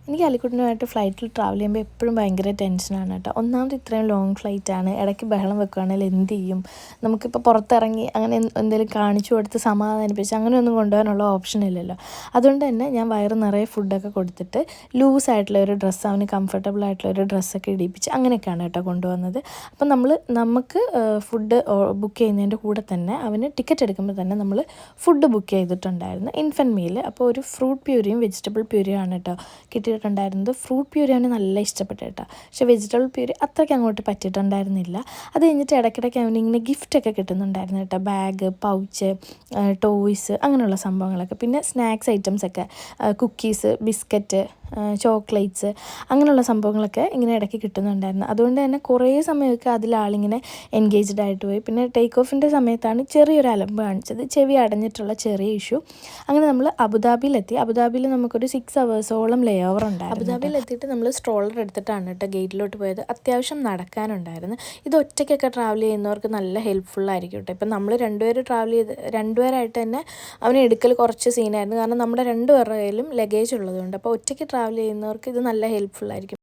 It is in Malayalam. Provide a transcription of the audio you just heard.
എനിക്ക് അലിക്കുട്ടനുമായിട്ട് ഫ്ലൈറ്റിൽ ട്രാവൽ ചെയ്യുമ്പോൾ എപ്പോഴും ഭയങ്കര ടെൻഷനാണ് കേട്ടോ. ഒന്നാമത് ഇത്രയും ലോങ് ഫ്ലൈറ്റാണ്, ഇടയ്ക്ക് ബഹളം വെക്കുകയാണെങ്കിൽ എന്ത് ചെയ്യും? നമുക്കിപ്പോൾ പുറത്തിറങ്ങി അങ്ങനെ എന്തെങ്കിലും കാണിച്ചു കൊടുത്ത് സമാധാനിപ്പിച്ച് അങ്ങനെയൊന്നും കൊണ്ടുപോകാനുള്ള ഓപ്ഷൻ ഇല്ലല്ലോ. അതുകൊണ്ട് തന്നെ ഞാൻ വയറ് നിറയെ ഫുഡൊക്കെ കൊടുത്തിട്ട് ലൂസായിട്ടുള്ള ഒരു ഡ്രസ്സ്, അവന് കംഫർട്ടബിൾ ആയിട്ടുള്ള ഒരു ഡ്രസ്സൊക്കെ ഇടിപ്പിച്ച് അങ്ങനെയൊക്കെയാണ് കേട്ടോ കൊണ്ടുവന്നത്. അപ്പം നമുക്ക് ഫുഡ് ബുക്ക് ചെയ്യുന്നതിൻ്റെ കൂടെ തന്നെ അവന് ടിക്കറ്റ് എടുക്കുമ്പോൾ തന്നെ നമ്മൾ ഫുഡ് ബുക്ക് ചെയ്തിട്ടുണ്ടായിരുന്നു, ഇൻഫൻറ്റ് മീൽ. അപ്പോൾ ഒരു ഫ്രൂട്ട് പ്യൂരിയും വെജിറ്റബിൾ പ്യൂരിയും ആണ് കേട്ടോ കിട്ടിയിട്ടുണ്ടായിരുന്നത്. ഫ്രൂട്ട് പ്യൂരിയാണ് നല്ല ഇഷ്ടപ്പെട്ടത് കേട്ടോ, പക്ഷേ വെജിറ്റബിൾ പ്യൂരി അത്രയ്ക്ക് അങ്ങോട്ട് പറ്റിയിട്ടുണ്ടായിരുന്നില്ല. അത് കഴിഞ്ഞിട്ട് ഇടയ്ക്കിടയ്ക്ക് അവനിങ്ങനെ ഗിഫ്റ്റൊക്കെ കിട്ടുന്നുണ്ടായിരുന്നു കേട്ടോ, ബാഗ്, പൗച്ച്, ടോയ്സ്, അങ്ങനെയുള്ള സംഭവങ്ങളൊക്കെ. പിന്നെ സ്നാക്സ് ഐറ്റംസൊക്കെ, കുക്കീസ്, ബിസ്ക്കറ്റ്, ചോക്ലേറ്റ്സ്, അങ്ങനെയുള്ള സംഭവങ്ങളൊക്കെ ഇങ്ങനെ ഇടയ്ക്ക് കിട്ടുന്നുണ്ടായിരുന്നു. അതുകൊണ്ട് തന്നെ കുറേ സമയമൊക്കെ അതിലാളിങ്ങനെ എൻഗേജ്ഡ് ആയിട്ട് പോയി. പിന്നെ ടേക്ക് ഓഫിൻ്റെ സമയത്താണ് ചെറിയൊരു അലമ്പ് കാണിച്ചത്, ചെവി അടഞ്ഞിട്ടുള്ള ചെറിയ ഇഷ്യൂ. അങ്ങനെ നമ്മൾ അബുദാബിയിലെത്തി. അബുദാബിയിൽ നമുക്കൊരു 6 ഹവേഴ്സോളം ലേ ഓവർ ഉണ്ടായിരുന്നു. അബുദാബിയിലെത്തിയിട്ട് നമ്മൾ സ്ട്രോളർ എടുത്തിട്ടാണ് കേട്ടോ ഗേറ്റിലോട്ട് പോയത്. അത്യാവശ്യം നടക്കാനുണ്ടായിരുന്നു. ഇത് ഒറ്റയ്ക്കൊക്കെ ട്രാവൽ ചെയ്യുന്നവർക്ക് നല്ല ഹെൽപ്ഫുള്ളായിരിക്കും കേട്ടോ. ഇപ്പം നമ്മൾ രണ്ടുപേരായിട്ട് തന്നെ അവനെ എടുക്കൽ കുറച്ച് സീനായിരുന്നു, കാരണം നമ്മുടെ രണ്ടുപേരുടെ കയ്യിലും ലഗേജ് ഉള്ളതുകൊണ്ട്. അപ്പോൾ ഒറ്റയ്ക്ക് ട്രാവൽ ചെയ്യുന്നവർക്ക് ഇത് നല്ല ഹെൽപ്ഫുള്ളായിരിക്കും.